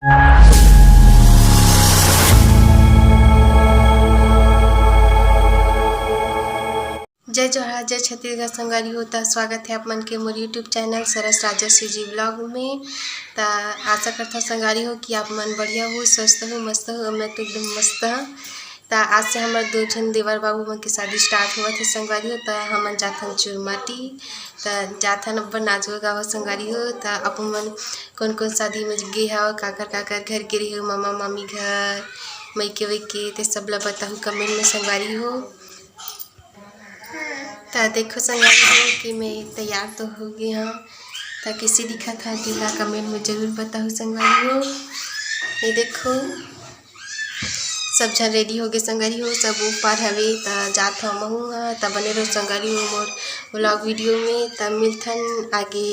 जय जोहार, जय छत्तीसगढ़ संगवारी हो। तो स्वागत है आप मन के मोर यूट्यूब चैनल सरस राजश्री जी ब्लॉग में। तो आशा करता संगवारी हो कि आप मन बढ़िया हो, स्वस्थ हो, मस्त हो। मैं तो एकदम मस्त हूँ। तो आज से हमारे 2 जन देवर बाबू मन की शादी स्टार्ट हुआ थे संगवारी हो। तो हमन जाथन चुरमाटी, तो जाथन अपन नाचो गावा संगवारी हो। तो अपन मन कौन कौन शादी में गे हो, काकर घर गिरी हो, मामा मामी घर मैके वैके, ते सब ला बताहूँ कमेंट में संगवारी हो। तो देखो संगवारी हो कि मैं तैयार तो हो गई हाँ। तो कैसे दिखा था दिला कमेंट में ज़रूर बताओ संगवारी हो। ये देखो सब जन रेडी हो गए संगवारी हो, सब ऊपर हवे। तो जात हम हूँ हाँ। तो बने रहो संगवारी हो मोर व्लॉग वीडियो में। तो मिलथन आगे।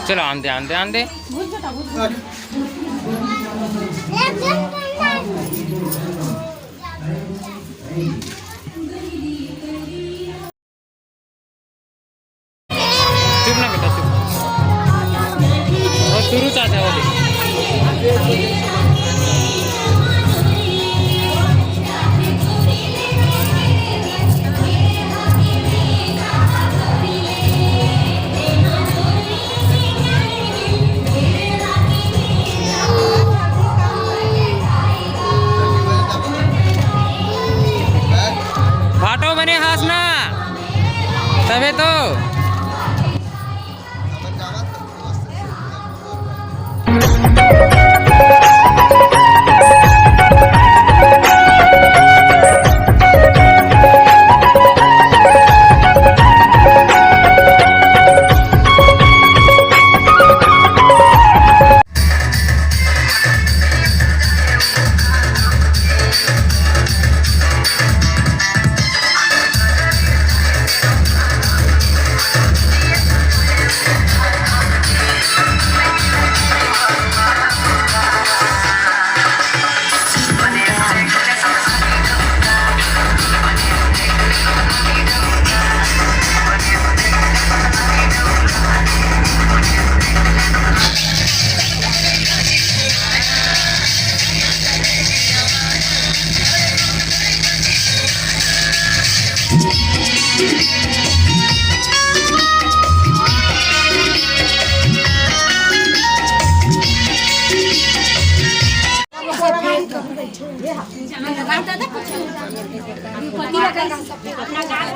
चलो आंदे आंदे आंदे चुप ना बेटा चुप। और शुरू चाहते हो बात था कुछ पति लगा अपना गाल